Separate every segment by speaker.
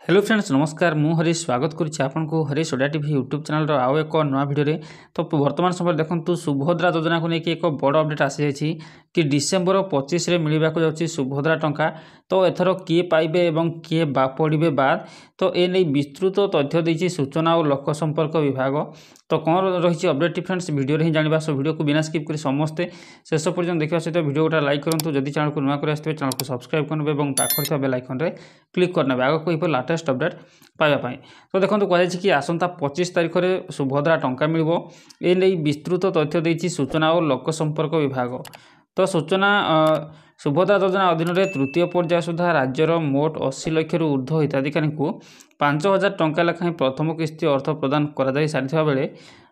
Speaker 1: Hello friends नमस्कार मु हरीश स्वागत करुच्ची आपको Harish Odia TV YouTube channel आउ एक नया भिडियो तो वर्तमान समय देखो सुभद्रा योजना को लेकिन एक बड़ अपडेट आसी कि डिसेम्बर 25 मिलवाक जाऊँगी सुभद्रा टंका तो एथर किए पाइबे एवं किए पड़े बाद तो ये नहीं विस्तृत तथ्य देती सूचना और लोक संपर्क विभाग तो कौन रही अपडेट फ्रेंड्स वीडियो ही जाना सो वीडियो को बिना स्किप कर समस्ते शेष पर्यटन देखा सहित वीडियो गोटा लाइक करूँ जदि चैनल को नुआ कर चैनल को सब्सक्राइब करेंगे और पाखर बेल आइकन रे क्लिक करने आगे को लाटेस्ट अपडेट पाइबापी तो देखो कहुई कि आसंता 25 तारिख में सुभद्रा टंका मिल ए विस्तृत तथ्य देती सूचना और लोक संपर्क विभाग तो सूचना सुभद्रा योजना अधीन में तृतीय पर्याय सुधा राज्यर मोट 80 लाख रु ऊर्ध्व हिताधिकारी को 5,000 टंका लेखाएं प्रथम किस्ती अर्थ प्रदान कर सारी बेले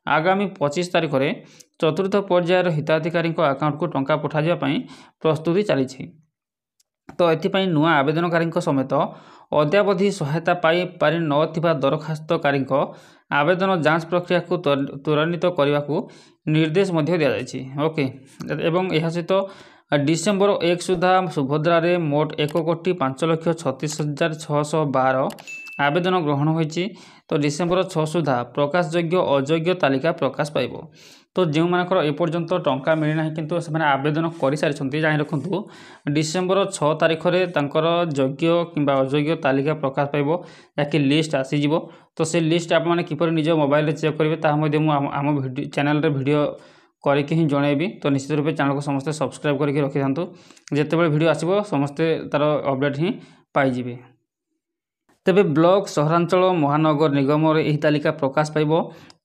Speaker 1: आगामी 25 तारिख में चतुर्थ पर्यायर हिताधिकारी आकाउंट को टंका पठाई प्रस्तुति चली तो एथिपाई नुआ आवेदनकारी समेत अद्यावधि सहायता पाई पारि नथिबा दरखास्तकारी आवेदन जांच प्रक्रिया को त्वरान्वित करने को निर्देश दिया जायछि ओके एवं यह सहित डिसेम्बर 1 सुधा सुभद्रा रे मोट 1,36,36,612 आवेदन ग्रहण होइछि तो डिसेम्बर 6 सुधा प्रकाश योग्य अयोग्य तालिका प्रकाश पाइबो तो जो मानकर एपर्यंत टंका मिलना किंतु से आवेदन कर सारी जानी रखु डिसेम्बर 6 तारिख में तांकर योग्य किंबा अयोग्य तालिका प्रकाश पाइब जहाँकि लिस्ट आसीज तो से लिस्ट आप किपर निज मोबाइल चेक करेंगे आम चैनल रे वीडियो करके ही जनइबी तो निश्चित रूप चैनल को समस्ते सब्सक्राइब करके रखि था जितेबाला वीडियो आसो समस्ते तार अपडेट ही पाइबे तेबे ब्लॉक सहरांचल महानगर निगम यही तालिका प्रकाश पाइब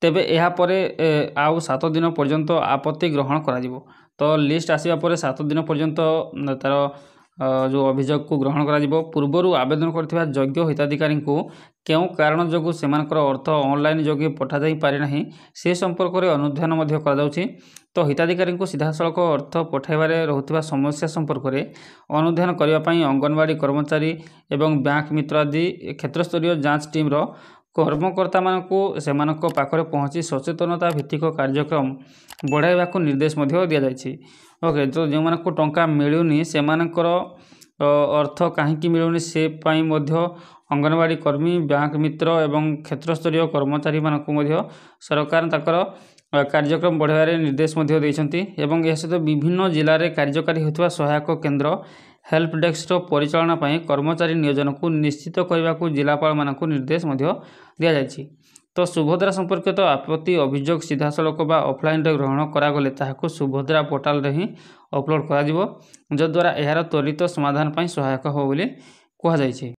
Speaker 1: तेबे यापर आउ 7 दिन पर्यंत आपत्ति ग्रहण करा तो लिस्ट आसवा पर 7 दिन पर्यंत तार जो अभियोग को ग्रहण करा पूर्वर आवेदन करथिबा योग्य हिताधिकारी को क्यों कारण जो से अर्थ ऑनलाइन जोगे पठा जाई पारे नहीं से संपर्क में अनुध्यान मध्य करा जाउछि तो हिताधिकारी को सीधासलख अर्थ पठाइबारे रहुथिबा समस्या संपर्क में अनुध्यान करने पाई अंगनवाड़ी कर्मचारी एवं बैंक मित्र आदि क्षेत्रस्तरीय जांच टीम रो कर्मकर्ता मानकु सेमानक पाखरे पहुँची सचेतनता भित्तिक कार्यक्रम बढ़ाइबा को निर्देश मध्य दिया जायछि ओके तो जो मानक टंका मिलुनी सेमानकर अर्थ कहीं मिलुनी से पाई मध्य अंगनवाड़ी कर्मी बैंक मित्र एवं क्षेत्रस्तरीय कर्मचारी मानकु मध्य सरकार ताकर कार्यक्रम बढ़ाइबारे निर्देश मध्य देइछन्ति एवं यह सहित विभिन्न जिले में कार्यकारी होता सहायक केन्द्र हेल्प डेस्क परिचालना पाई कर्मचारी नियोजन को निश्चित करने को जिलापाल मानकु निर्देश मध्य दिया जायछि तो सुभद्रा संपर्कित तो आपत्ति अभियोग सीधासलख बा ऑफलाइन ग्रहण करागले ताहाको सुभद्रा पोर्टाल रे ही अपलोड करा जद्वारा यार त्वरित समाधान पाई सहायक हो बोली कहा जायछि।